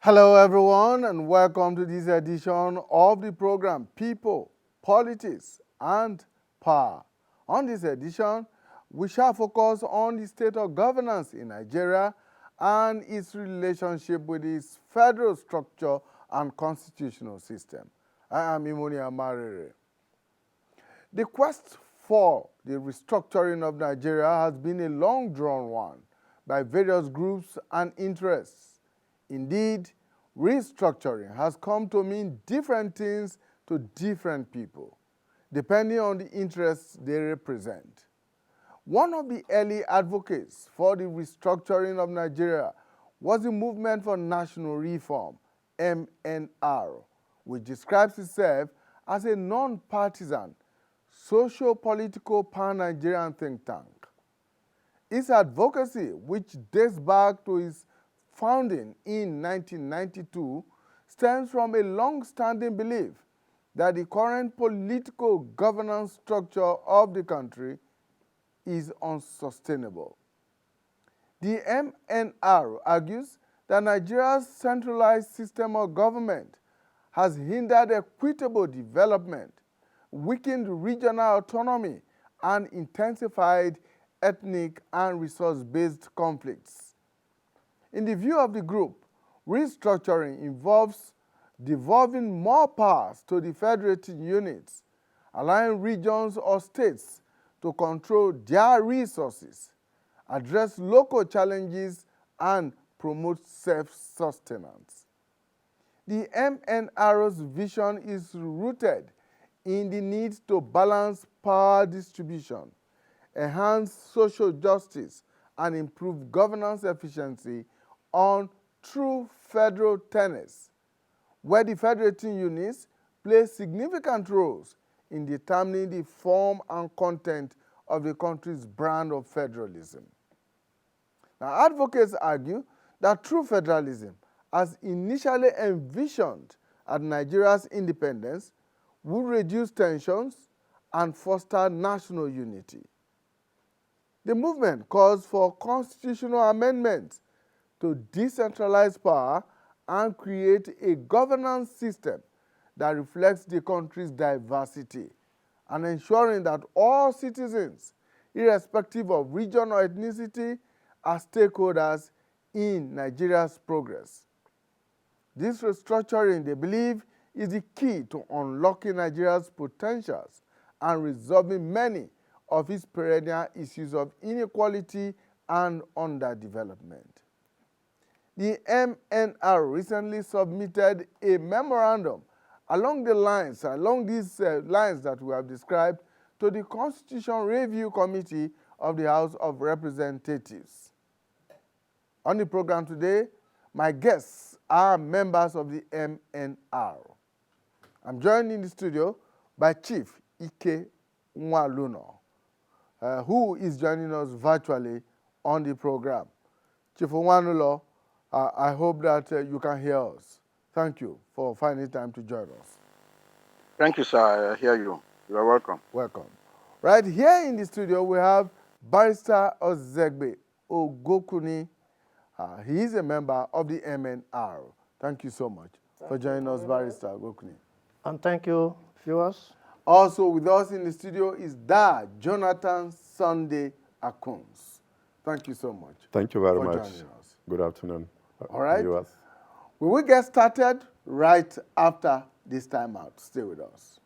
Hello everyone and welcome to this edition of the program People, Politics and Power. On this edition, we shall focus on the state of governance in Nigeria and its relationship with its federal structure and constitutional system. I am Imonia Marere. The quest for the restructuring of Nigeria has been a long-drawn one by various groups and interests. Indeed, restructuring has come to mean different things to different people, depending on the interests they represent. One of the early advocates for the restructuring of Nigeria was the Movement for National Reform, MNR, which describes itself as a non-partisan, socio-political pan-Nigerian think tank. Its advocacy, which dates back to its founding in 1992, stems from a long-standing belief that the current political governance structure of the country is unsustainable. The MNR argues that Nigeria's centralized system of government has hindered equitable development, weakened regional autonomy, and intensified ethnic and resource-based conflicts. In the view of the group, restructuring involves devolving more powers to the federating units, allowing regions or states to control their resources, address local challenges, and promote self-sustenance. The MNR's vision is rooted in the need to balance power distribution, enhance social justice, and improve governance efficiency on true federal tenets, where the federating units play significant roles in determining the form and content of the country's brand of federalism. Now, advocates argue that true federalism, as initially envisioned at Nigeria's independence, would reduce tensions and foster national unity. The movement calls for constitutional amendments to decentralize power and create a governance system that reflects the country's diversity, and ensuring that all citizens, irrespective of region or ethnicity, are stakeholders in Nigeria's progress. This restructuring, they believe, is the key to unlocking Nigeria's potentials and resolving many of its perennial issues of inequality and underdevelopment. The MNR recently submitted a memorandum along these lines that we have described to the Constitution Review Committee of the House of Representatives. On the program today, my guests are members of the MNR. I'm joined in the studio by Chief Ike Nwaluno, who is joining us virtually on the program. Chief Nwaluno, I hope that you can hear us. Thank you for finding time to join us. Thank you, sir. I hear you. You are welcome. Welcome. Right here in the studio, we have Barrister Ozegbe Ogokuni. He is a member of the MNR. Thank you so much for joining us, Barrister Ogokuni. And thank you, viewers. Also with us in the studio is Da Jonathan Sunday Akuns. Thank you so much. Thank you very for much. Joining us. Good afternoon, All right. viewers. We will get started right after this time out. Stay with us.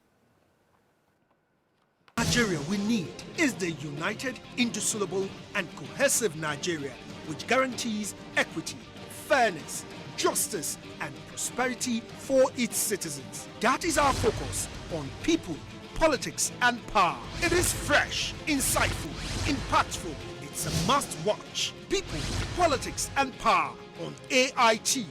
Nigeria we need is the united, indissoluble, and cohesive Nigeria, which guarantees equity, fairness, justice, and prosperity for its citizens. That is our focus on people, politics, and power. It is fresh, insightful, impactful. It's a must-watch. People, politics, and power on AIT.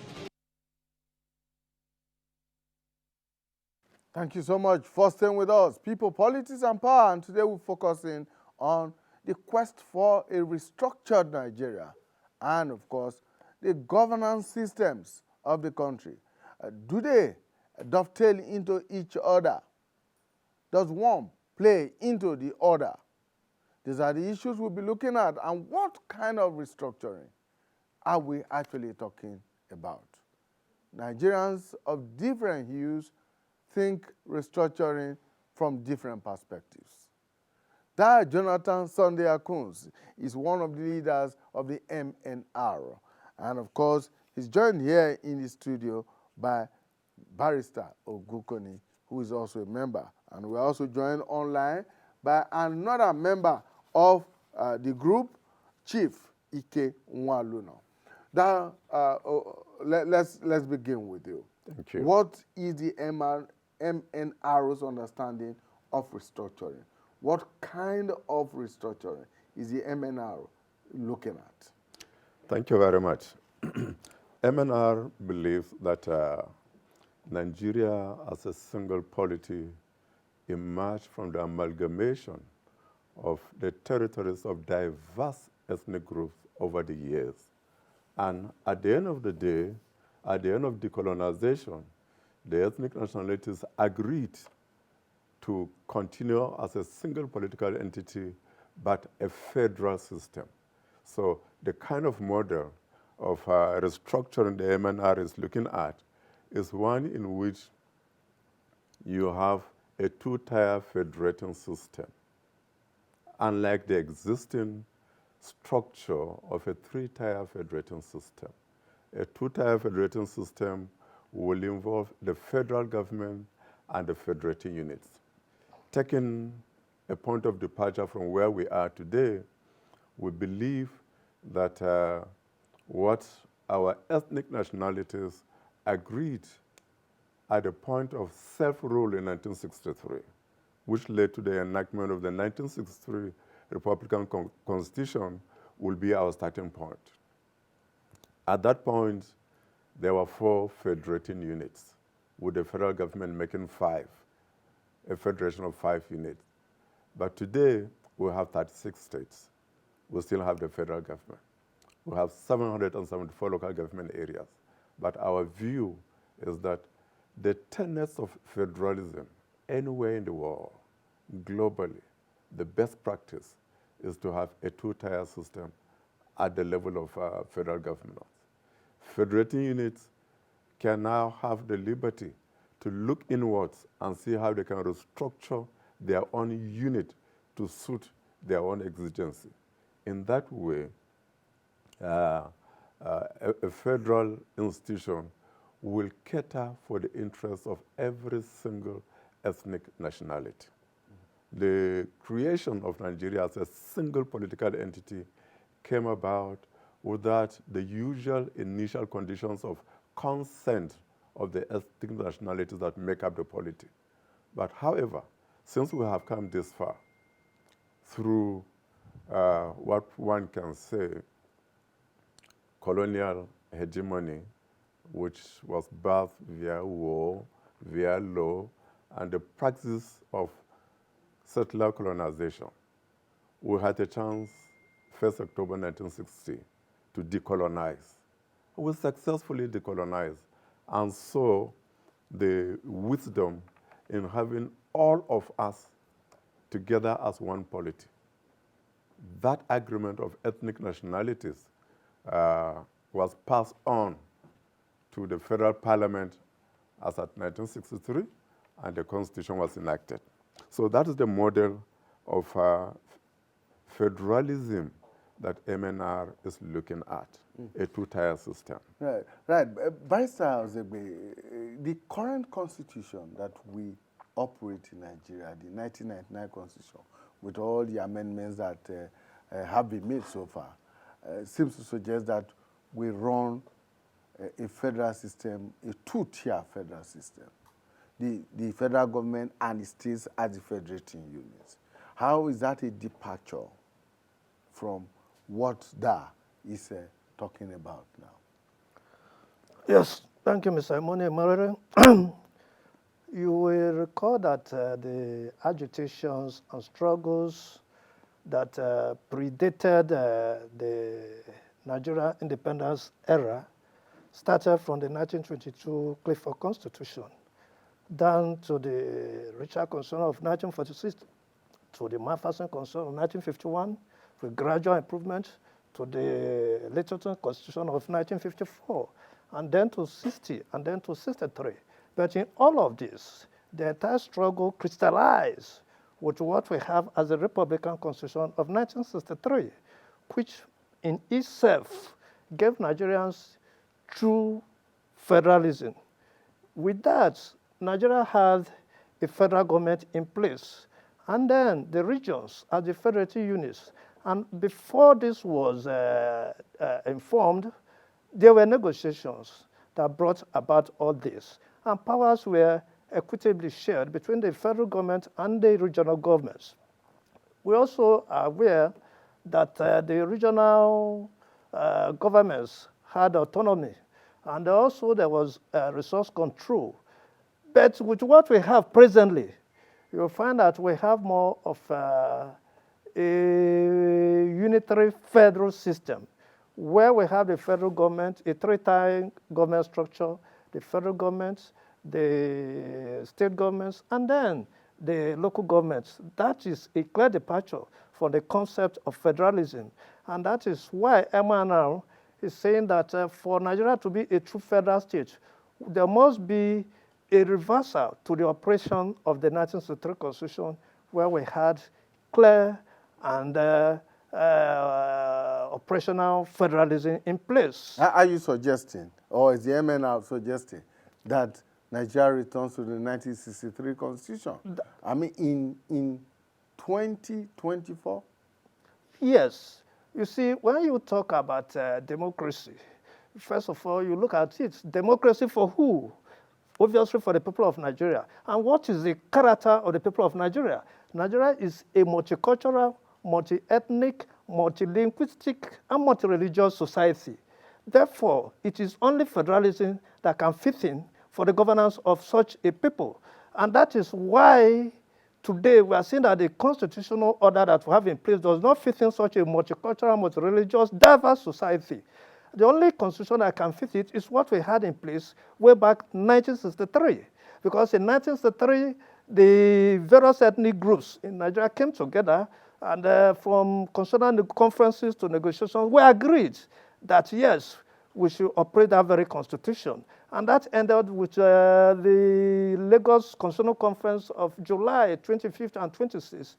Thank you so much for staying with us. People, politics, and power. And today we're focusing on the quest for a restructured Nigeria and, of course, the governance systems of the country. Do they dovetail into each other? Does one play into the other? These are the issues we'll be looking at. And what kind of restructuring are we actually talking about? Nigerians of different hues think restructuring from different perspectives. That Jonathan Sunday Akuns is one of the leaders of the MNR. And of course, he's joined here in the studio by Barrister Ogukoni, who is also a member. And we're also joined online by another member of the group, Chief Ike Nwaluno. Now, let's begin with you. Thank you. What is the MNR's understanding of restructuring? What kind of restructuring is the MNR looking at? Thank you very much. MNR believes that Nigeria as a single polity emerged from the amalgamation of the territories of diverse ethnic groups over the years. And at the end of the day, at the end of decolonization, the ethnic nationalities agreed to continue as a single political entity, but a federal system. So the kind of model of restructuring the MNR is looking at is one in which you have a two-tier federating system, unlike the existing structure of a three-tier federating system. A two-tier federating system will involve the federal government and the federating units. Taking a point of departure from where we are today, we believe that what our ethnic nationalities agreed at the point of self-rule in 1963, which led to the enactment of the 1963 Republican Constitution, will be our starting point. At that point, there were 4 federating units, with the federal government making 5, a federation of 5 units. But today, we have 36 states. We still have the federal government. We have 774 local government areas. But our view is that the tenets of federalism anywhere in the world, globally, the best practice is to have a two-tier system at the level of federal government. Federating units can now have the liberty to look inwards and see how they can restructure their own unit to suit their own exigency. In that way, a federal institution will cater for the interests of every single ethnic nationality. The creation of Nigeria as a single political entity came about without the usual initial conditions of consent of the ethnic nationalities that make up the polity. But however, since we have come this far, through what one can say colonial hegemony, which was birthed via war, via law, and the practice of settler colonization, we had a chance, 1st October 1960, to decolonize. We successfully decolonized and saw the wisdom in having all of us together as one polity. That agreement of ethnic nationalities was passed on to the federal parliament as at 1963, and the constitution was enacted. So that is the model of federalism that MNR is looking at, a two-tier system. Right. Barrister Ozegbe, the current constitution that we operate in Nigeria, the 1999 constitution, with all the amendments that have been made so far, seems to suggest that we run a federal system, a two-tier federal system. The federal government and the states as the federating units. How is that a departure from what DA is talking about now? Yes, thank you, Mr. Imoni Emerere. You will recall that the agitations and struggles that predated the Nigeria independence era started from the 1922 Clifford Constitution down to the Richard Constitution of 1946, to the Macpherson Constitution of 1951, with gradual improvement to the Literature Constitution of 1954, and then to 60, and then to 63. But in all of this, the entire struggle crystallized with what we have as the Republican Constitution of 1963, which in itself gave Nigerians true federalism. With that, Nigeria had a federal government in place, and then the regions as the federative units. And before this was informed, there were negotiations that brought about all this. And powers were equitably shared between the federal government and the regional governments. We also are aware that the regional governments had autonomy, and also there was resource control. But with what we have presently, you'll find that we have more of a unitary federal system, where we have the federal government, a three-tier government structure, the federal government, the state governments, and then the local governments. That is a clear departure from the concept of federalism. And that is why MNR is saying that for Nigeria to be a true federal state, there must be a reversal to the operation of the 1963 Constitution, where we had clear and operational federalism in place. Are you suggesting, or is the MNR suggesting, that Nigeria returns to the 1963 Constitution? I mean, in 2024? Yes. You see, when you talk about democracy, first of all, you look at it. Democracy for who? Obviously for the people of Nigeria. And what is the character of the people of Nigeria? Nigeria is a multicultural, multi-ethnic, multilinguistic, and multi-religious society. Therefore, it is only federalism that can fit in for the governance of such a people. And that is why today we are seeing that the constitutional order that we have in place does not fit in such a multicultural, multi-religious, diverse society. The only constitution that can fit it is what we had in place way back 1963. Because in 1963, the various ethnic groups in Nigeria came together, and from constitutional conferences to negotiations, we agreed that yes, we should operate that very constitution. And that ended with the Lagos Constitutional Conference of July 25th and 26th,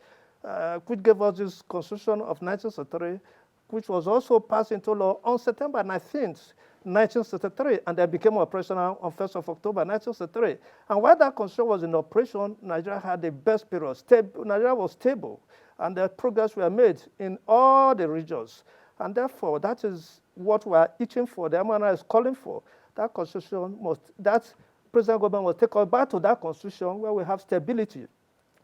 which gave us this constitution of 1963, which was also passed into law on September 19th, 1963, and then became operational on 1st of October 1963. And while that constitution was in operation, Nigeria had the best period. Nigeria was stable, and the progress were made in all the regions. And therefore, that is what we are itching for. The MNR is calling for. That constitution that present government must take us back to that constitution where we have stability.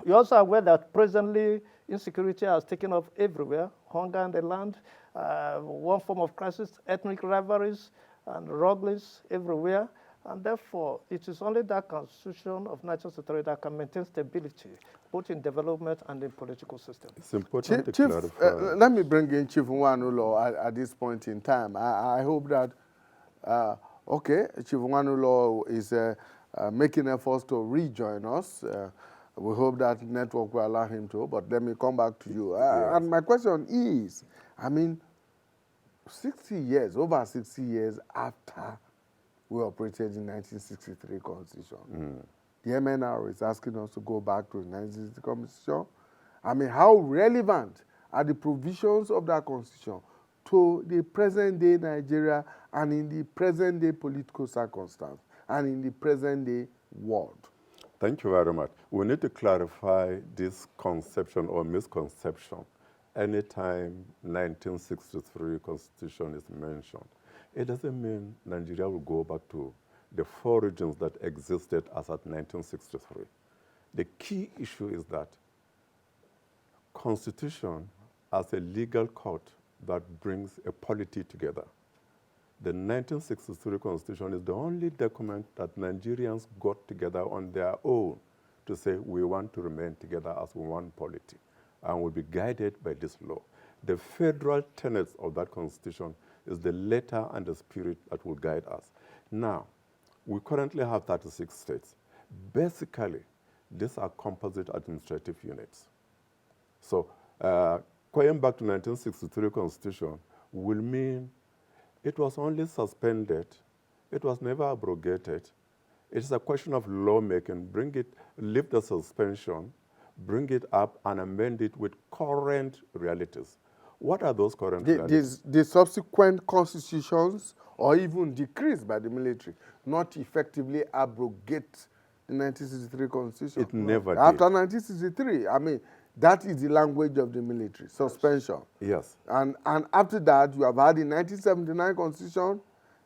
You're also aware that presently insecurity has taken off everywhere, hunger in the land, one form of crisis, ethnic rivalries, and robberies everywhere. And therefore, it is only that constitution of 1963 that can maintain stability, both in development and in political system. It's important to Chief, clarify. let me bring in Chief Nwanulo at this point in time. I hope that, okay, Chief Nwanulo is making efforts to rejoin us. We hope that network will allow him to, but let me come back to you. Yes. And my question is, I mean, 60 years, over 60 years after we operated in 1963 Constitution, the MNR is asking us to go back to the 1963 Constitution. I mean, how relevant are the provisions of that Constitution to the present-day Nigeria and in the present-day political circumstance and in the present-day world? Thank you very much. We need to clarify this conception or misconception. Anytime 1963 Constitution is mentioned, it doesn't mean Nigeria will go back to the four regions that existed as at 1963. The key issue is that Constitution as a legal court that brings a polity together. The 1963 Constitution is the only document that Nigerians got together on their own to say we want to remain together as one polity and will be guided by this law. The federal tenets of that Constitution is the letter and the spirit that will guide us. Now, we currently have 36 states. Basically, these are composite administrative units. So, going back to 1963 Constitution, will mean it was only suspended. It was never abrogated. It's a question of lawmaking. Lift the suspension, bring it up, and amend it with current realities. What are those current realities? The subsequent constitutions or even decrees by the military not effectively abrogate the 1963 constitution. It never did. After 1963, I mean, that is the language of the military, suspension. Yes. And after that, you have had the 1979 constitution,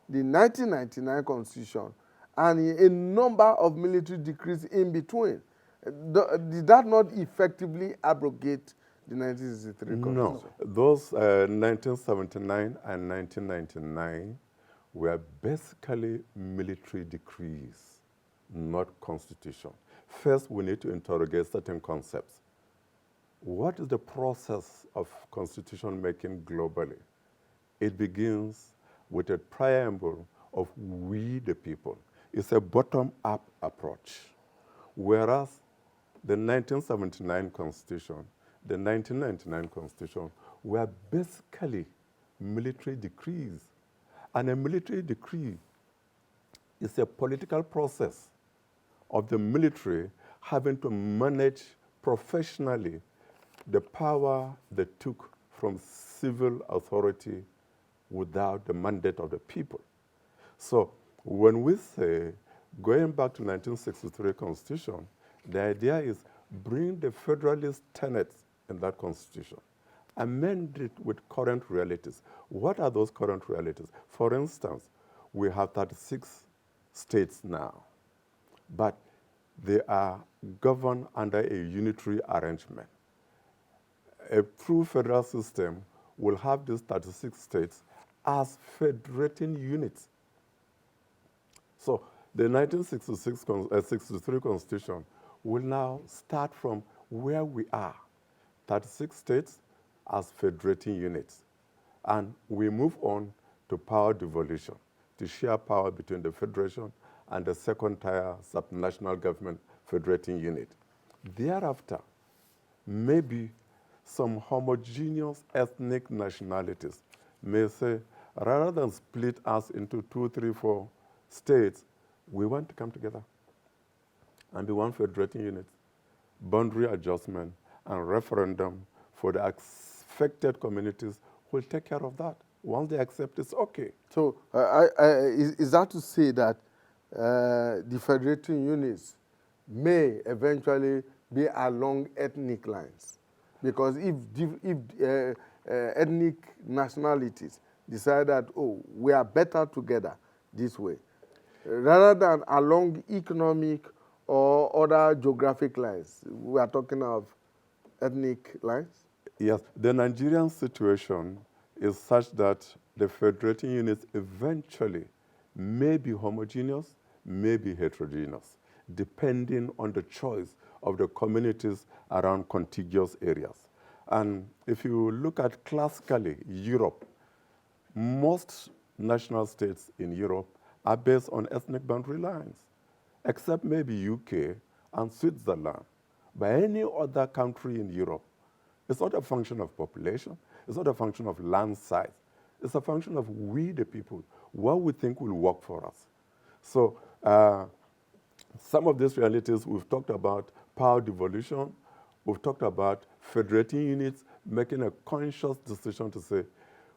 the 1999 constitution, and a number of military decrees in between. Did that not effectively abrogate the 1963 constitution? No. Those 1979 and 1999 were basically military decrees, not constitution. First, we need to interrogate certain concepts. What is the process of constitution making globally? It begins with a preamble of we the people. It's a bottom-up approach. Whereas the 1979 Constitution, the 1999 Constitution were basically military decrees. And a military decree is a political process of the military having to manage professionally the power they took from civil authority without the mandate of the people. So when we say, going back to 1963 Constitution, the idea is bring the federalist tenets in that Constitution, amend it with current realities. What are those current realities? For instance, we have 36 states now, but they are governed under a unitary arrangement. A true federal system will have these 36 states as federating units. So the 1963 Constitution will now start from where we are, 36 states as federating units. And we move on to power devolution, to share power between the federation and the second-tier subnational government federating unit. Thereafter, maybe some homogeneous ethnic nationalities may say, rather than split us into 2, 3, 4 states, we want to come together and be one federating unit. Boundary adjustment and referendum for the affected communities will take care of that. Once they accept, it's okay. So is that to say that the federating units may eventually be along ethnic lines? Because if ethnic nationalities decide that, oh, we are better together this way, rather than along economic or other geographic lines, we are talking of ethnic lines? Yes, the Nigerian situation is such that the federating units eventually may be homogeneous, may be heterogeneous, depending on the choice of the communities around contiguous areas. And if you look at classically Europe, most national states in Europe are based on ethnic boundary lines, except maybe UK and Switzerland. But any other country in Europe, it's not a function of population, it's not a function of land size, it's a function of we the people, what we think will work for us. So some of these realities, we've talked about power devolution, we've talked about federating units making a conscious decision to say,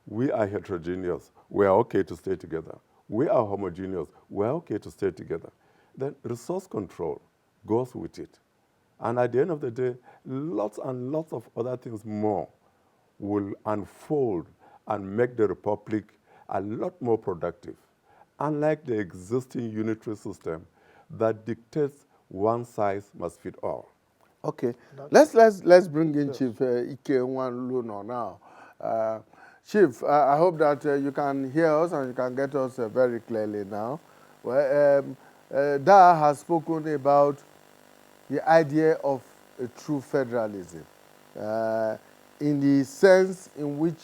we are heterogeneous, we are okay to stay together. We are homogeneous, we are okay to stay together. Then resource control goes with it. And at the end of the day, lots and lots of other things more will unfold and make the republic a lot more productive, unlike the existing unitary system that dictates one size must fit all. Okay, let's bring in Chief Ike Nwanluno now. Chief, I hope that you can hear us and you can get us very clearly now. Well, Da has spoken about the idea of a true federalism in the sense in which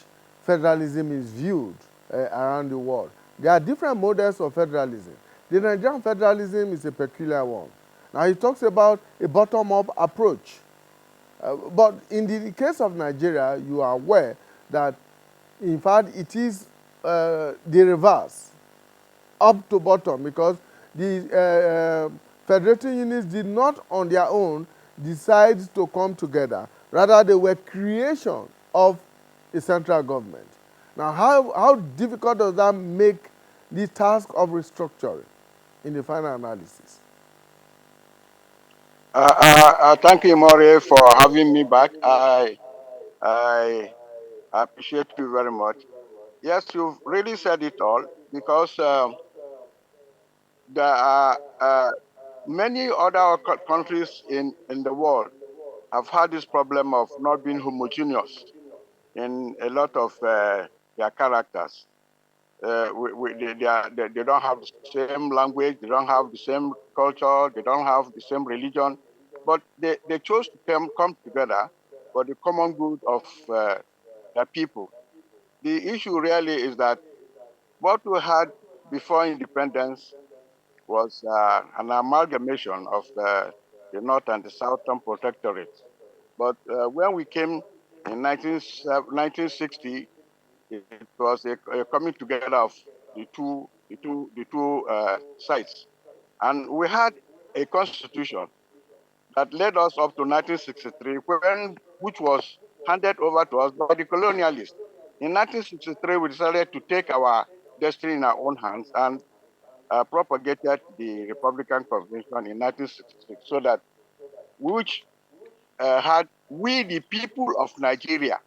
federalism is viewed around the world. There are different models of federalism. The Nigerian federalism is a peculiar one. Now, he talks about a bottom-up approach. But in the case of Nigeria, you are aware that In fact, it is the reverse, up to bottom, because the federating units did not on their own decide to come together. Rather, they were creation of a central government. Now, how difficult does that make the task of restructuring in the final analysis? Thank you, Maury, for having me back. I appreciate you very much. Yes, you've really said it all because there are many other countries in the world have had this problem of not being homogeneous in a lot of their characters. They don't have the same language, they don't have the same culture, they don't have the same religion, but they chose to come together for the common good of their people. The issue really is that what we had before independence was an amalgamation of the North and the Southern protectorates. But when we came in 1960, it was a coming together of the two sides, and we had a constitution that led us up to 1963, which was handed over to us by the colonialists. In 1963, we decided to take our destiny in our own hands and propagated the Republican Convention in 1966, so that which had we the people of Nigeria.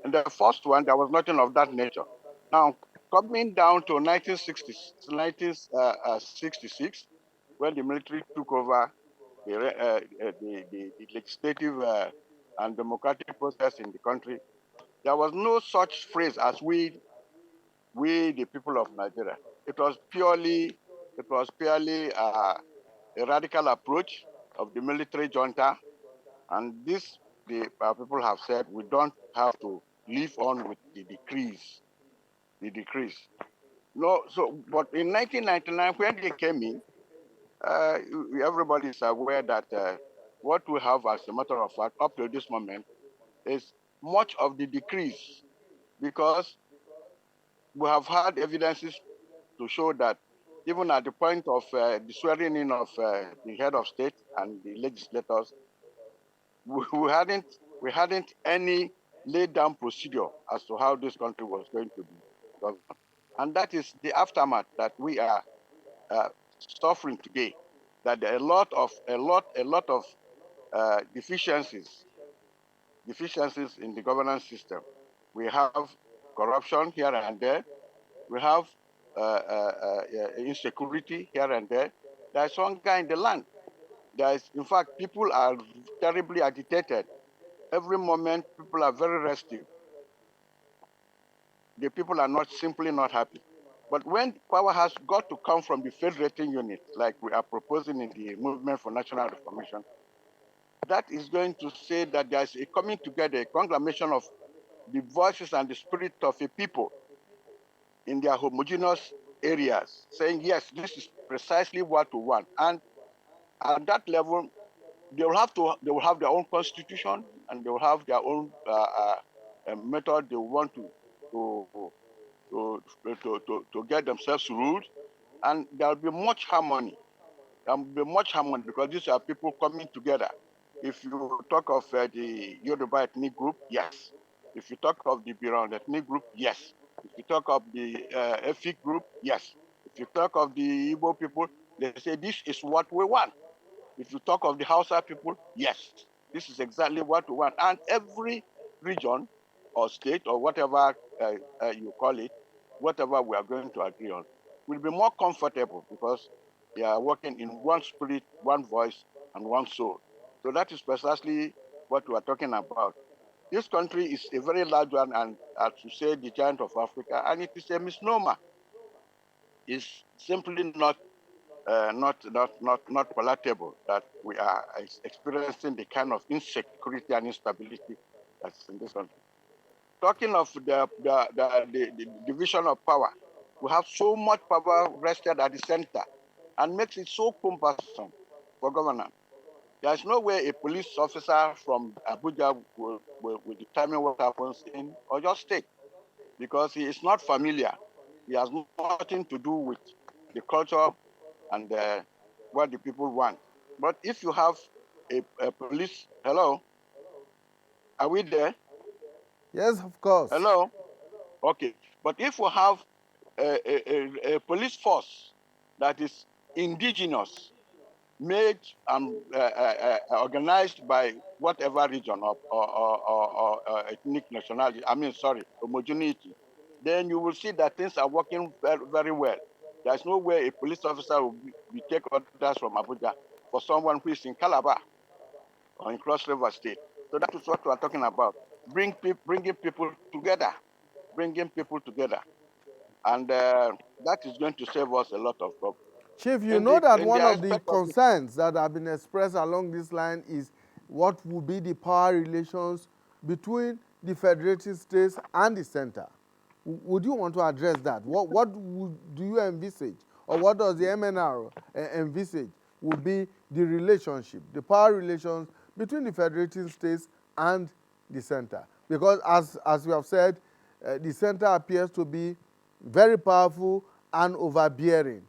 And the first one, there was nothing of that nature. Now, coming down to 1966, when the military took over the legislative and democratic process in the country, there was no such phrase as we the people of Nigeria. It was purely a radical approach of the military junta, and this the people have said we don't have to live on with the decrees. The decrees. No, so but in 1999 when they came in, uh, everybody is aware that what we have as a matter of fact up to this moment is much of the decrease, because we have had evidences to show that even at the point of the swearing in of the head of state and the legislators, we hadn't we hadn't any laid down procedure as to how this country was going to be governed. And that is the aftermath that we are uh, suffering today. That there are a lot of deficiencies in the governance system. We have corruption here and there. We have insecurity here and there. There's hunger in the land. In fact, people are terribly agitated. Every moment, people are very restive. The people are not simply not happy. But when power has got to come from the federating unit, like we are proposing in the Movement for National Reformation, that is going to say that there's a coming together, a conglomeration of the voices and the spirit of a people in their homogeneous areas, saying, yes, this is precisely what we want. And at that level, they will have their own constitution, and they will have their own method they want to to get themselves ruled, and there will be much harmony. There will be much harmony because these are people coming together. If you talk of the Yoruba ethnic group, yes. If you talk of the Biron ethnic group, yes. If you talk of the Efik group, yes. If you talk of the Igbo people, they say this is what we want. If you talk of the Hausa people, yes, this is exactly what we want. And every region or state or whatever you call it, whatever we are going to agree on, will be more comfortable because they are working in one spirit, one voice, and one soul. So that is precisely what we are talking about. This country is a very large one, and as you say, the giant of Africa, and it is a misnomer. It's simply not palatable that we are experiencing the kind of insecurity and instability that's in this country. Talking of the division of power, we have so much power rested at the center and makes it so cumbersome for governance. There's no way a police officer from Abuja will determine what happens in Oyo State. because he is not familiar. He has nothing to do with the culture and what the people want. But if you have a police, hello, are we there? Yes, of course. Hello? Okay. But if you have a police force that is indigenous, made and organized by whatever region or ethnic nationality, homogeneity, then you will see that things are working very, very well. There's no way a police officer will take orders from Abuja for someone who is in Calabar or in Cross River State. So that is what we are talking about. Bringing people together, and that is going to save us a lot of problems. Chief, you know that In the one of the aspect of concerns that have been expressed along this line is what would be the power relations between the federated states and the center. Would you want to address that? Do you envisage, or what does the MNR envisage would be the relationship, the power relations between the federated states and the center? Because as we have said, the center appears to be very powerful and overbearing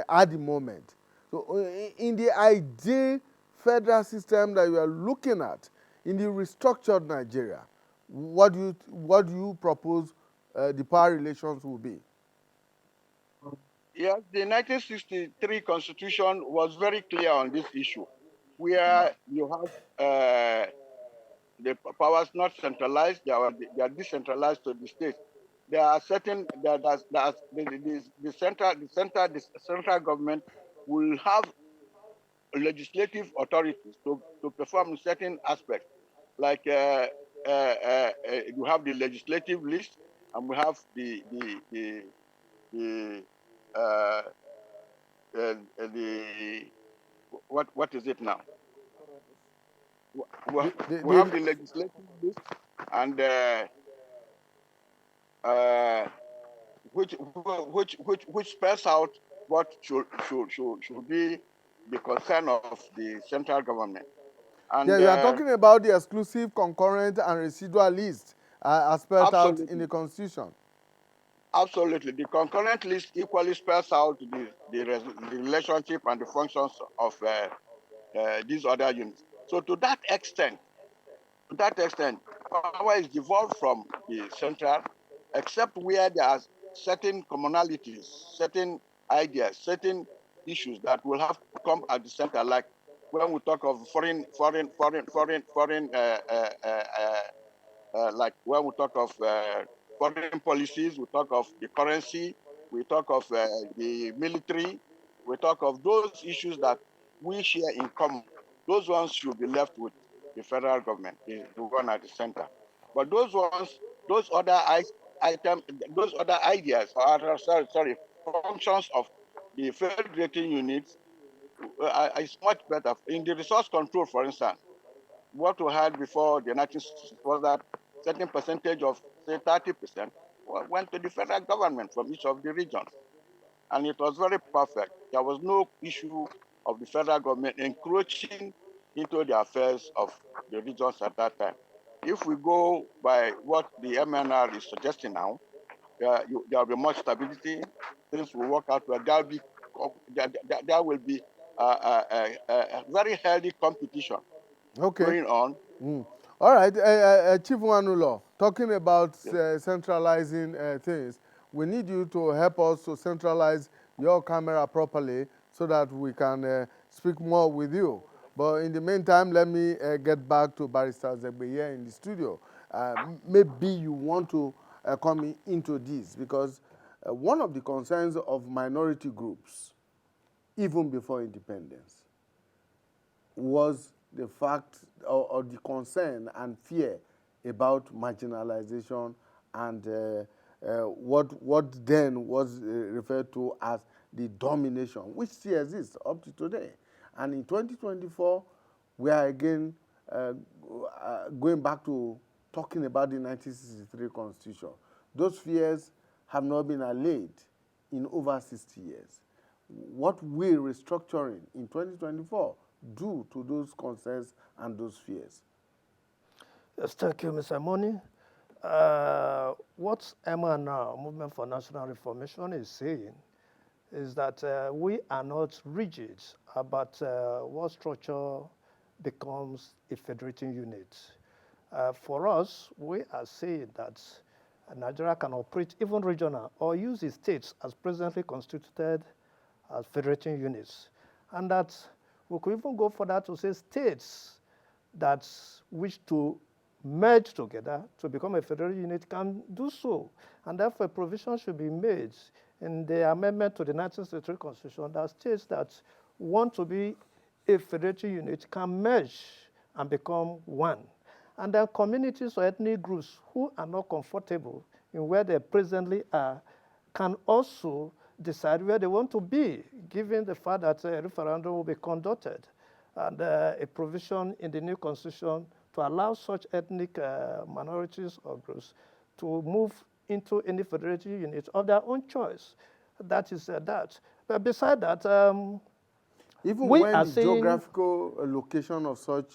at the moment. So in the ideal federal system that you are looking at, in the restructured Nigeria, what do you propose the power relations will be? Yes, the 1963 Constitution was very clear on this issue, where you have the powers not centralized; they are decentralized to the states. There are certain the central government will have legislative authorities to perform certain aspects, like you have the legislative list, and we have the uh, the what is it now? We have the legislative list, and uh, which spells out what should be the concern of the central government. And Yeah, you are talking about the exclusive, concurrent, and residual list as spelled out in the Constitution. absolutely, the concurrent list equally spells out the relationship and the functions of these other units. So to that extent, power is devolved from the central, except where there are certain commonalities, certain ideas, certain issues that will have to come at the center, like when we talk of foreign, like when we talk of foreign policies, we talk of the currency, we talk of the military, we talk of those issues that we share in common. Those ones should be left with the federal government, the one at the center. But those ones, those other items, those other ideas, or functions of the federating units is much better. In the resource control, for instance, what we had before the 1960s was that certain percentage of, say, 30% went to the federal government from each of the regions. And it was very perfect. There was no issue of the federal government encroaching into the affairs of the regions at that time. If we go by what the MNR is suggesting now, there will be much stability. Things will work out well. There will be a very healthy competition going on. All right, Chief Wanulo, talking about centralizing things, we need you to help us to centralize your camera properly so that we can speak more with you. But in the meantime, let me get back to Barrister Zegbe here in the studio. Maybe you want to come into this, because one of the concerns of minority groups, even before independence, was the fact or the concern and fear about marginalization and what then was referred to as the domination, which still exists up to today. And in 2024, we are again going back to talking about the 1963 Constitution. Those fears have not been allayed in over 60 years. What will restructuring in 2024 do to those concerns and those fears? Yes, thank you, Mr. Moni. What MNR, Movement for National Reformation, is saying is that we are not rigid about what structure becomes a federating unit. For us, we are saying that Nigeria can operate even regional or use its states as presently constituted as federating units. And that we could even go further to say states that wish to merge together to become a federal unit can do so. And therefore, a provision should be made in the amendment to the 1963 Constitution that states that want to be a federating unit can merge and become one. And then communities or ethnic groups who are not comfortable in where they presently are can also decide where they want to be, given the fact that a referendum will be conducted. And a provision in the new constitution to allow such ethnic minorities or groups to move into any federative unit of their own choice. That is that. But beside that, Even we when are the saying geographical location of such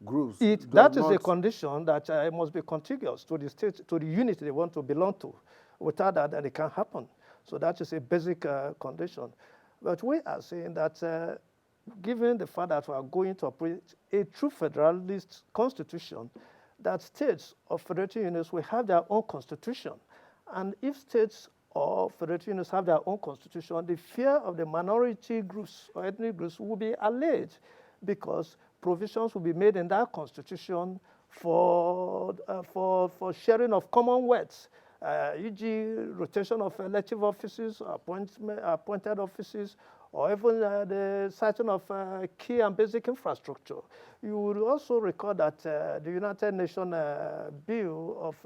groups that does is a not, condition that it must be contiguous to the state, to the unit they want to belong to. Without that, then it can't happen. So that is a basic condition. But we are saying that given the fact that we are going to operate a true federalist constitution, that states or federative units will have their own constitution. And if states or federative units have their own constitution, the fear of the minority groups or ethnic groups will be allayed because provisions will be made in that constitution for sharing of commonwealths, e.g. rotation of elective offices, appointed offices, or even the citing of key and basic infrastructure. You would also recall that the United Nations Bill of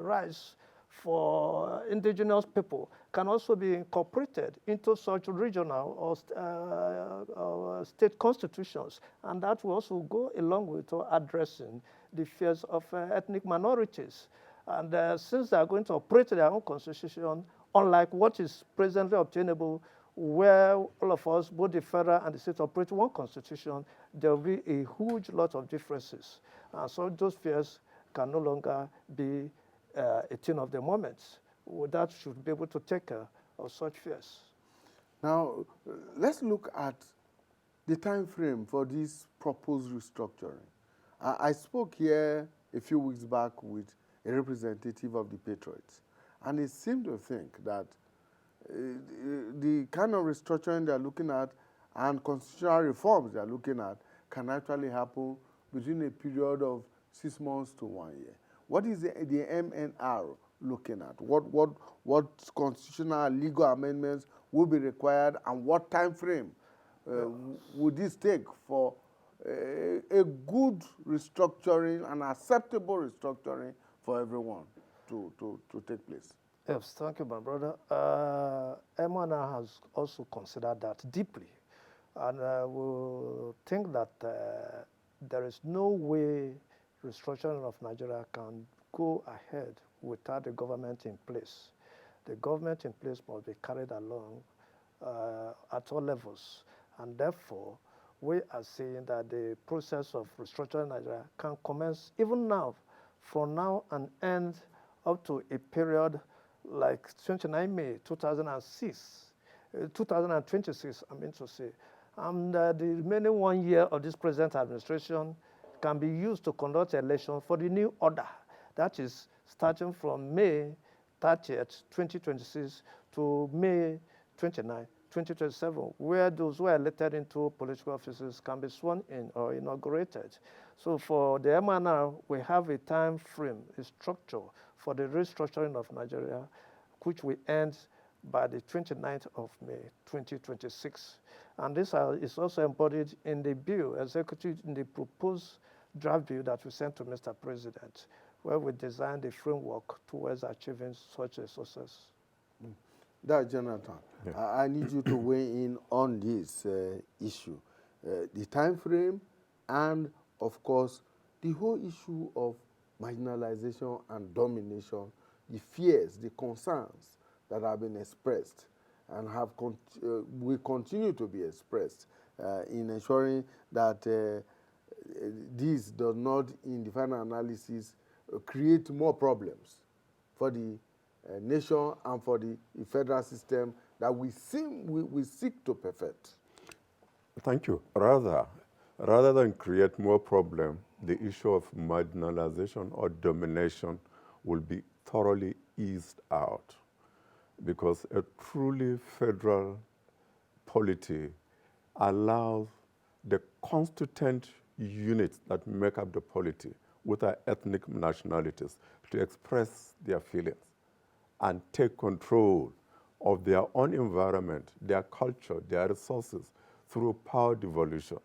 Rights for indigenous people can also be incorporated into such regional or state constitutions, and that will also go along with addressing the fears of ethnic minorities. And since they are going to operate their own constitution, unlike what is presently obtainable, where all of us, both the federal and the state, operate one constitution, there will be a huge lot of differences. And so those fears can no longer be a thing of the moment. That should be able to take care of such fears. Now, let's look at the time frame for this proposed restructuring. I spoke here a few weeks back with a representative of the Patriots, and they seem to think that the kind of restructuring they're looking at and constitutional reforms they're looking at can actually happen between a period of 6 months to 1 year. What is the MNR looking at? What constitutional and legal amendments will be required, and what time frame would this take for a good restructuring, an acceptable restructuring for everyone to take place? Yes, thank you, my brother. MNR has also considered that deeply, and we think that there is no way restructuring of Nigeria can go ahead without the government in place. The government in place must be carried along at all levels, and therefore we are saying that the process of restructuring Nigeria can commence even now, from now and end up to a period like 29 May 2026, I mean to say. And the remaining 1 year of this present administration can be used to conduct elections for the new order. That is starting from May 30th, 2026 to May 29, 2027, where those who are elected into political offices can be sworn in or inaugurated. So for the MNR, we have a time frame, a structure for the restructuring of Nigeria, which will end by the 29th of May, 2026. And this is also embodied in the bill, executed in the proposed draft bill that we sent to Mr. President, where we designed a framework towards achieving such a success. That, Jonathan, yeah. I need you to weigh in on this issue, the time frame, and of course, the whole issue of marginalization and domination, the fears, the concerns that have been expressed and will continue to be expressed in ensuring that this does not, in the final analysis, create more problems for the nation and for the federal system that we seek to perfect? Thank you. Rather than create more problem, the issue of marginalization or domination will be thoroughly eased out, because a truly federal polity allows the constituent units that make up the polity with our ethnic nationalities to express their feelings and take control of their own environment, their culture, their resources through power devolution.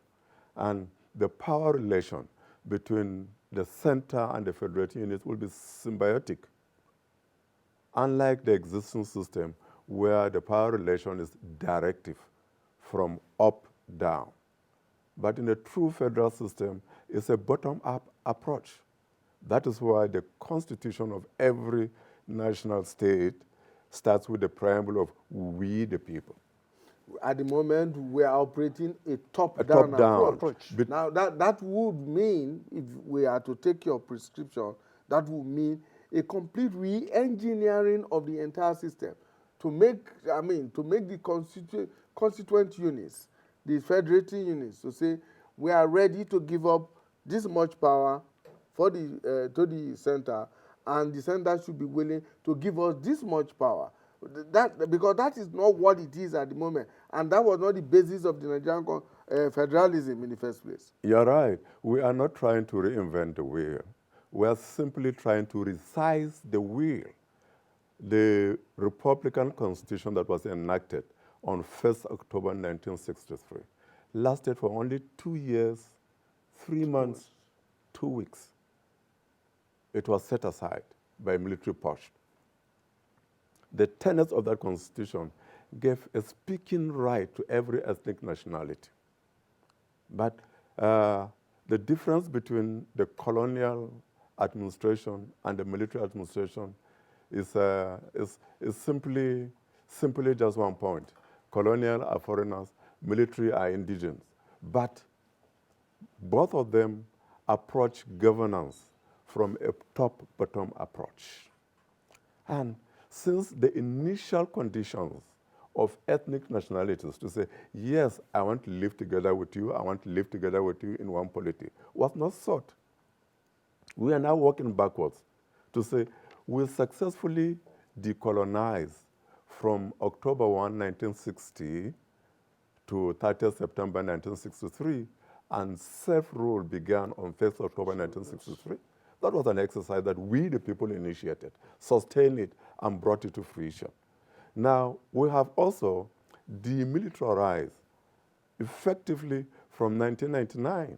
And the power relation between the center and the federating units will be symbiotic, unlike the existing system where the power relation is directive from up down. But in a true federal system, it's a bottom-up approach. That is why the constitution of every national state starts with the preamble of "we the people." At the moment, we are operating a top-down approach. Now, that would mean, if we are to take your prescription, that would mean a complete re-engineering of the entire system to make the constituent units, the federating units, to say we are ready to give up this much power for the to the center, and the center should be willing to give us this much power. Because that is not what it is at the moment, and that was not the basis of the Nigerian federalism in the first place. You're right. We are not trying to reinvent the wheel. We are simply trying to resize the wheel. The Republican Constitution that was enacted on 1st October 1963 lasted for only 2 years, 3 months, 2 weeks. It was set aside by military push. The tenets of that Constitution gave a speaking right to every ethnic nationality. But the difference between the colonial administration and the military administration is simply just one point. Colonial are foreigners, military are indigenous. But both of them approach governance from a top-bottom approach. And since the initial conditions of ethnic nationalities to say, yes, I want to live together with you, I want to live together with you in one polity, was not sought. We are now working backwards to say, we'll successfully decolonize from October 1, 1960 to 30th September 1963, and self-rule began on 1st October 1963. That was an exercise that we, the people, initiated, sustained it, and brought it to fruition. Now, we have also demilitarized effectively from 1999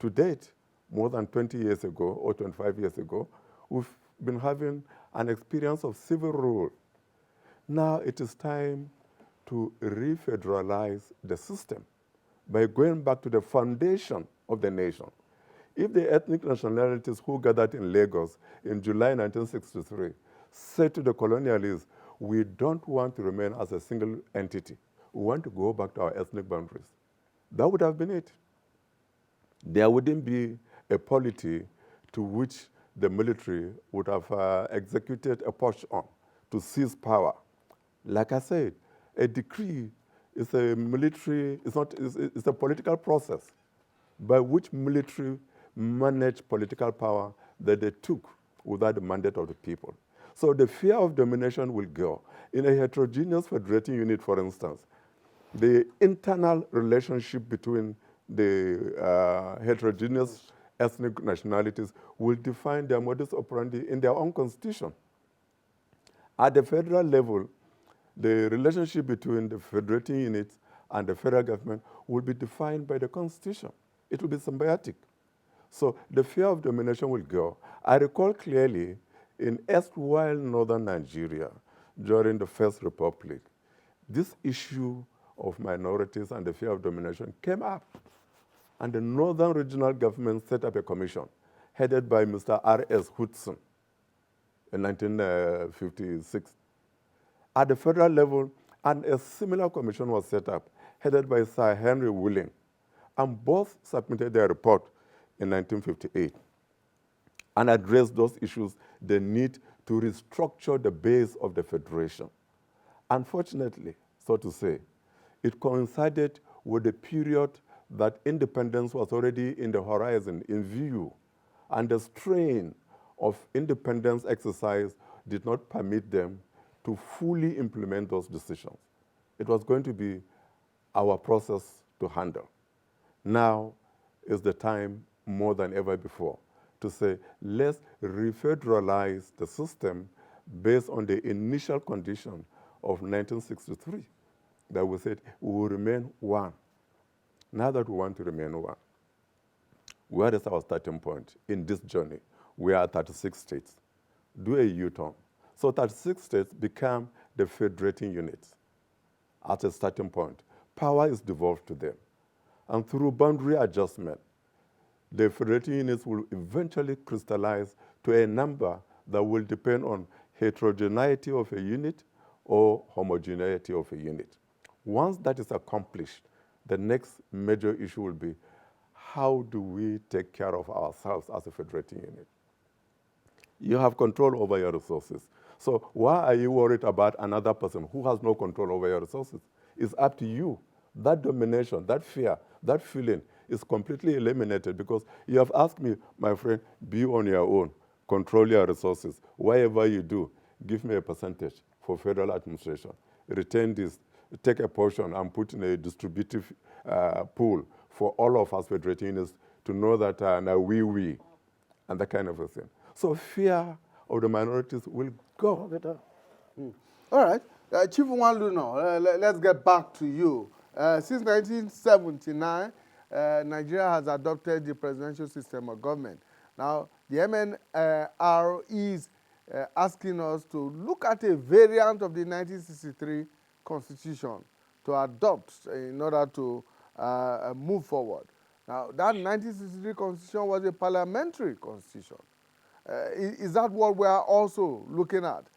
to date, more than 20 years ago or 25 years ago, we've been having an experience of civil rule. Now it is time to refederalize the system by going back to the foundation of the nation. If the ethnic nationalities who gathered in Lagos in July 1963 said to the colonialists, we don't want to remain as a single entity, we want to go back to our ethnic boundaries, that would have been it. There wouldn't be a polity to which the military would have executed a push on to seize power. Like I said, a decree is a military, it's a political process by which military manage political power that they took without the mandate of the people. So the fear of domination will go. In a heterogeneous federating unit, for instance, the internal relationship between the heterogeneous ethnic nationalities will define their modus operandi in their own constitution. At the federal level, the relationship between the federating units and the federal government will be defined by the constitution. It will be symbiotic. So the fear of domination will go. I recall clearly in erstwhile northern Nigeria during the First Republic, this issue of minorities and the fear of domination came up. And the northern regional government set up a commission headed by Mr. R.S. Hudson in 1956. At the federal level, and a similar commission was set up, headed by Sir Henry Willing, and both submitted their report in 1958 and addressed those issues, the need to restructure the base of the federation. Unfortunately, so to say, it coincided with the period that independence was already in the horizon, in view, and the strain of independence exercise did not permit them to fully implement those decisions. It was going to be our process to handle. Now is the time more than ever before to say, let's refederalize the system based on the initial condition of 1963, that we said we will remain one. Now that we want to remain one, where is our starting point in this journey? We are 36 states. Do a U-turn. So 36 states become the federating units at a starting point. Power is devolved to them. And through boundary adjustment, the federating units will eventually crystallize to a number that will depend on heterogeneity of a unit or homogeneity of a unit. Once that is accomplished, the next major issue will be, how do we take care of ourselves as a federating unit? You have control over your resources. So why are you worried about another person who has no control over your resources? It's up to you. That domination, that fear, that feeling is completely eliminated because you have asked me, my friend, be on your own, control your resources. Whatever you do, give me a percentage for federal administration. Retain this, take a portion and put in a distributive pool for all of us federating units to know that now we, and that kind of a thing. So fear of the minorities will go. All right. Chief Wanluno, let's get back to you. Since 1979, Nigeria has adopted the presidential system of government. Now, the MNR is asking us to look at a variant of the 1963 constitution to adopt in order to move forward. Now, that 1963 constitution was a parliamentary constitution. Is that what we are also looking at?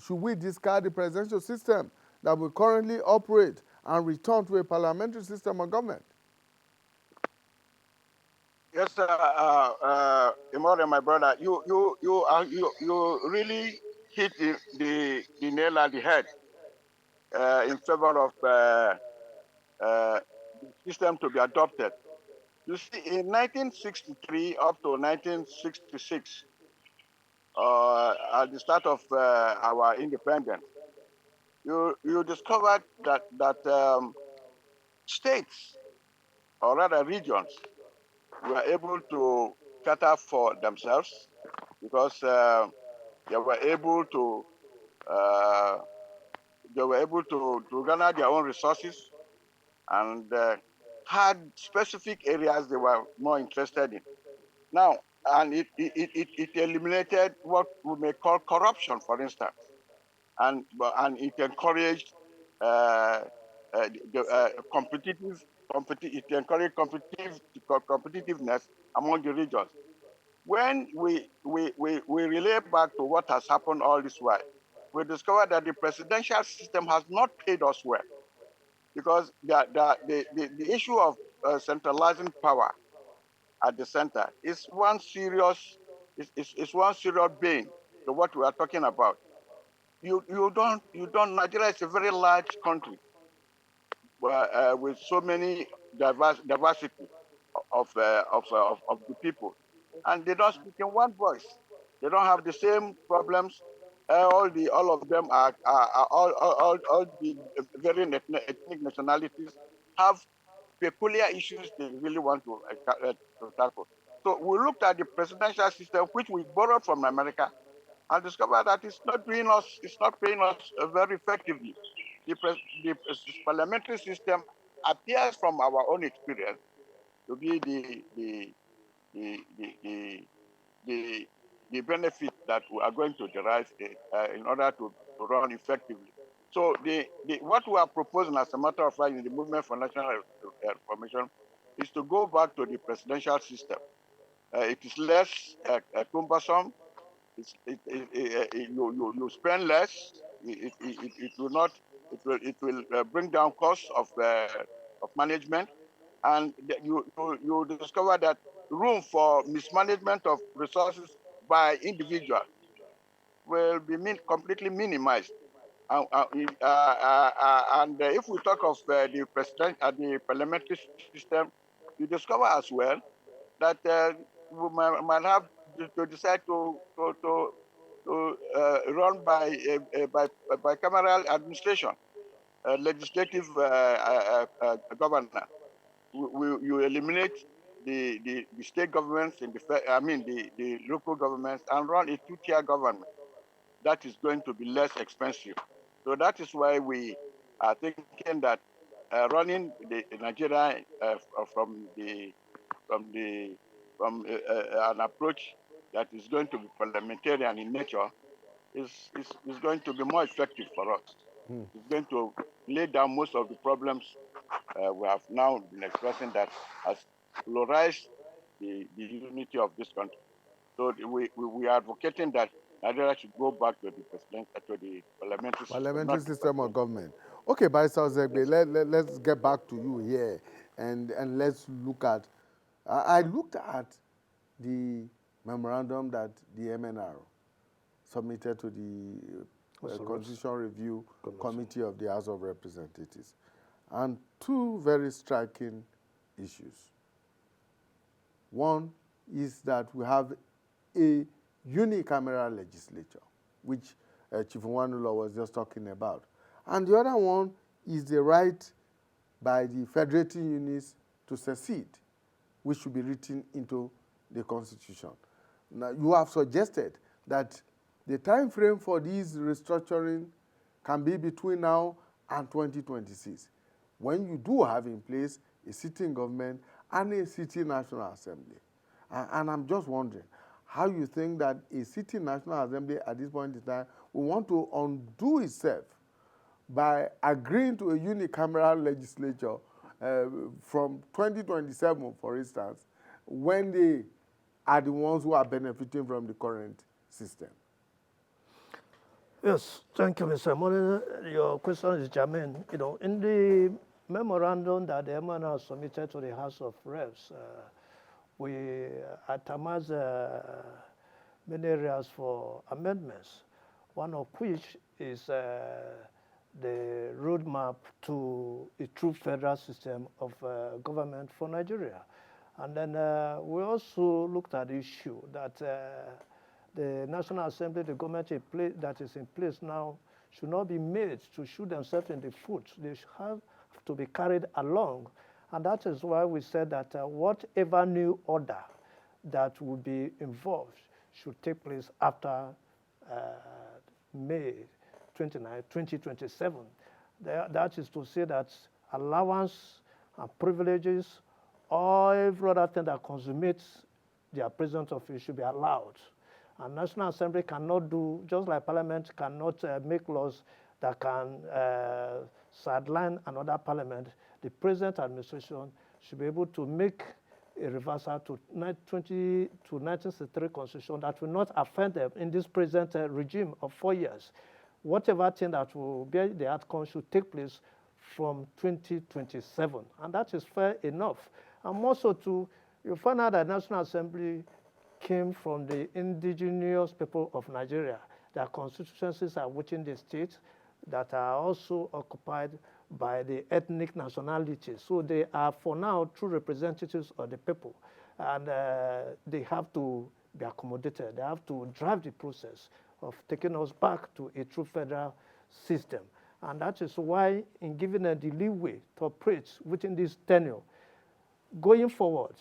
Should we discard the presidential system that we currently operate and return to a parliamentary system of government? Yes, Imore, my brother, you really hit the nail on the head in favor of the system to be adopted. You see, in 1963 up to 1966, at the start of our independence, you discovered that states, or rather regions, were able to cater for themselves because they were able to garner their own resources and had specific areas they were more interested in. Now, and it eliminated what we may call corruption, for instance, and it encouraged it encouraged competitiveness among the regions. When we relay back to what has happened all this while, we discovered that the presidential system has not paid us well, because the issue of centralizing power at the center is one serious bane to what we are talking about. You don't. Nigeria is a very large country with so many diversity of the people, and they don't speak in one voice. They don't have the same problems. All of them are all the varying ethnic nationalities have peculiar issues they really want to tackle. So we looked at the presidential system, which we borrowed from America, and discovered that it's not paying us very effectively. The parliamentary system appears from our own experience to be the benefit that we are going to derive in order to run effectively. So what we are proposing, as a matter of fact, in the Movement for National Reformation, is to go back to the presidential system. It is less cumbersome. You spend less. It will bring down costs of management, and you discover that room for mismanagement of resources by individuals will be completely minimized. And if we talk of the parliamentary system, you discover as well that we might have to decide to run by cameral administration, legislative governor. You eliminate the state governments in the local governments and run a two-tier government. That is going to be less expensive. So that is why we are thinking that running the Nigeria from an approach that is going to be parliamentarian in nature is going to be more effective for us. It's going to lay down most of the problems we have now been expressing that has polarized the unity of this country. So we are advocating that Nigeria should go back to the parliamentary system of government. Okay, Barrister Ozegbe, let's get back to you here, and let's look at. I looked at the memorandum that the MNR submitted to the Constitution Review Committee of the House of Representatives, and two very striking issues. One is that we have a unicameral legislature, which Chief Nwanula was just talking about. And the other one is the right by the federating units to secede, which should be written into the Constitution. Now, you have suggested that the time frame for these restructuring can be between now and 2026, when you do have in place a sitting government and a sitting National Assembly. And I'm just wondering how you think that a sitting National Assembly at this point in time will want to undo itself by agreeing to a unicameral legislature from 2027, for instance, when they are the ones who are benefiting from the current system. Yes, thank you, Mr. Molina. Your question is germane. You know, in the memorandum that the MNR submitted to the House of Reps, we itemized many areas for amendments, one of which is the roadmap to a true federal system of government for Nigeria. And then we also looked at the issue that the National Assembly, the government that is in place now, should not be made to shoot themselves in the foot. They have to be carried along. And that is why we said that whatever new order that would be involved should take place after May 29, 2027. That is to say that allowance and privileges, or every other thing that consummates their present office should be allowed. And National Assembly cannot do, just like Parliament cannot make laws that can sideline another Parliament. The present administration should be able to make a reversal to 1963 Constitution that will not offend them in this present regime of 4 years. Whatever thing that will be the outcome should take place from 2027, and that is fair enough. And also, too, you find out that National Assembly came from the indigenous people of Nigeria. Their constituencies are within the states that are also occupied by the ethnic nationalities. So they are, for now, true representatives of the people. And they have to be accommodated. They have to drive the process of taking us back to a true federal system. And that is why, in giving them the leeway to operate within this tenure, going forward,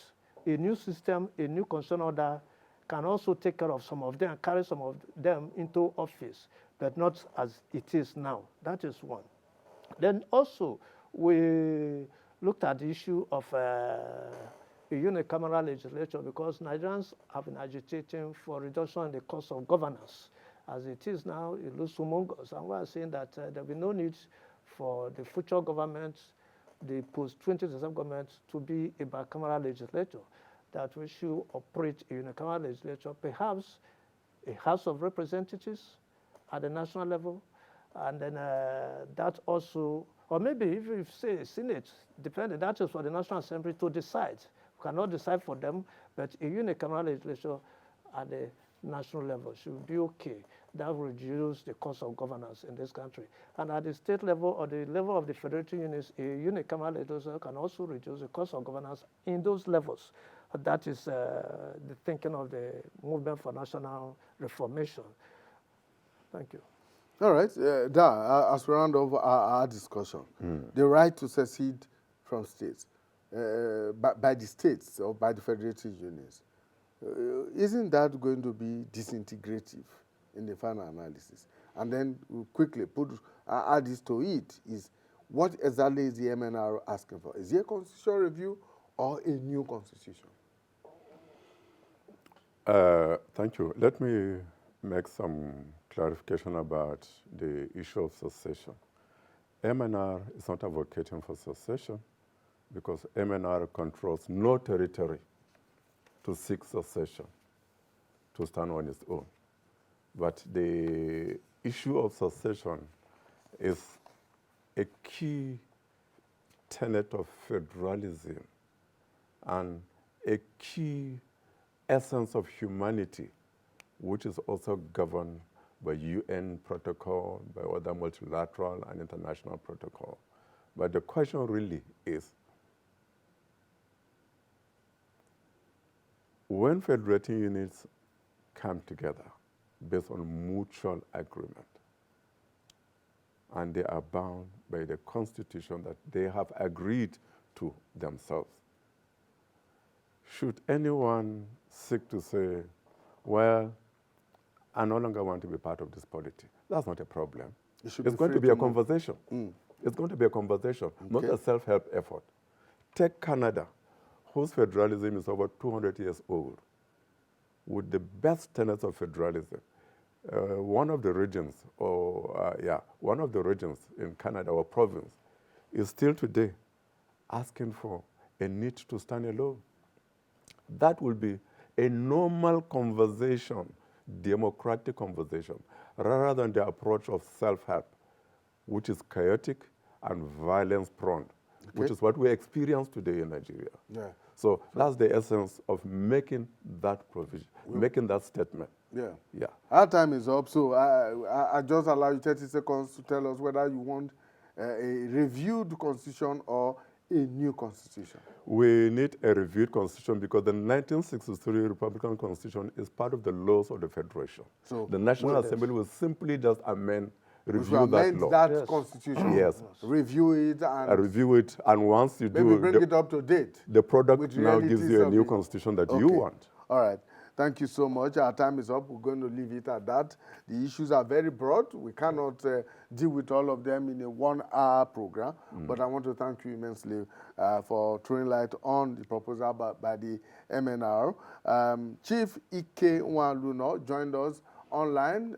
a new system, a new constitutional order can also take care of some of them, carry some of them into office, but not as it is now. That is one. Then also, we looked at the issue of a unicameral legislature, because Nigerians have been agitating for reduction in the cost of governance. As it is now, it looks humongous. And we are saying that there will be no need for the future government, the post-2027 government, to be a bicameral legislature, that we should operate a unicameral legislature, perhaps a House of Representatives at the national level, and then that also, or maybe if you say Senate, depending, that is for the National Assembly to decide. We cannot decide for them, but a unicameral legislature at the national level should be okay. that will reduce the cost of governance in this country. And at the state level or the level of the federating units, a unicameral legislature can also reduce the cost of governance in those levels. That is the thinking of the Movement for National Reformation. Thank you. All right, as we round off our discussion, the right to secede from states, by the states or by the federative unions, isn't that going to be disintegrative in the final analysis? And then we'll quickly add this to it, is what exactly is the MNR asking for? Is it a constitutional review or a new constitution? Thank you. Let me make some clarification about the issue of secession. MNR is not advocating for secession because MNR controls no territory to seek secession, to stand on its own. But the issue of secession is a key tenet of federalism and a key essence of humanity, which is also governed by UN protocol, by other multilateral and international protocol. But the question really is, when federating units come together based on mutual agreement, and they are bound by the constitution that they have agreed to themselves, should anyone seek to say, well, I no longer want to be part of this polity? That's not a problem. It's going to be a conversation. It's going to be a conversation, not a self-help effort. Take Canada, whose federalism is over 200 years old, with the best tenets of federalism. One of the regions in Canada, or province, is still today asking for a need to stand alone. That will be a normal conversation, democratic conversation, rather than the approach of self-help, which is chaotic and violence-prone, which is what we experience today in Nigeria. So that's the essence of making that provision, making that statement. Our time is up, so I just allow you 30 seconds to tell us whether you want a reviewed constitution or a new constitution. We need a reviewed constitution because the 1963 Republican Constitution is part of the laws of the Federation. So the National Assembly will simply just review that law. That constitution. Yes. Review it and once you do, bring it up to date. The product now gives you a new constitution that you want. All right. Thank you so much. Our time is up. We're going to leave it at that. The issues are very broad. We cannot deal with all of them in a 1-hour program. But I want to thank you immensely for throwing light on the proposal by the MNR. Chief Ike Nwaluno joined us online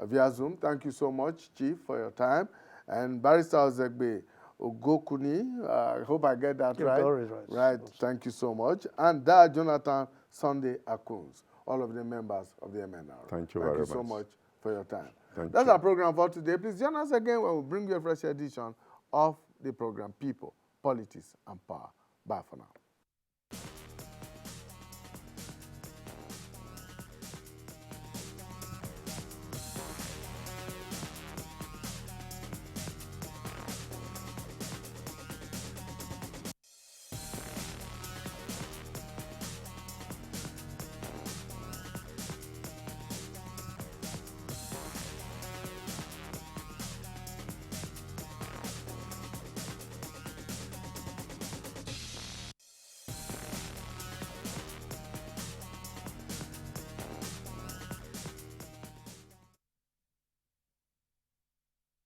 via Zoom. Thank you so much, Chief, for your time. And Barrister Ozegbe Ogokuni, I hope I get that right. Right. Thank you so much. And Jonathan Sunday Akuns, all of the members of the MNR. Thank you very much. Thank you so much for your time. That's our program for today. Please join us again when we bring you a fresh edition of the program People, Politics, and Power. Bye for now.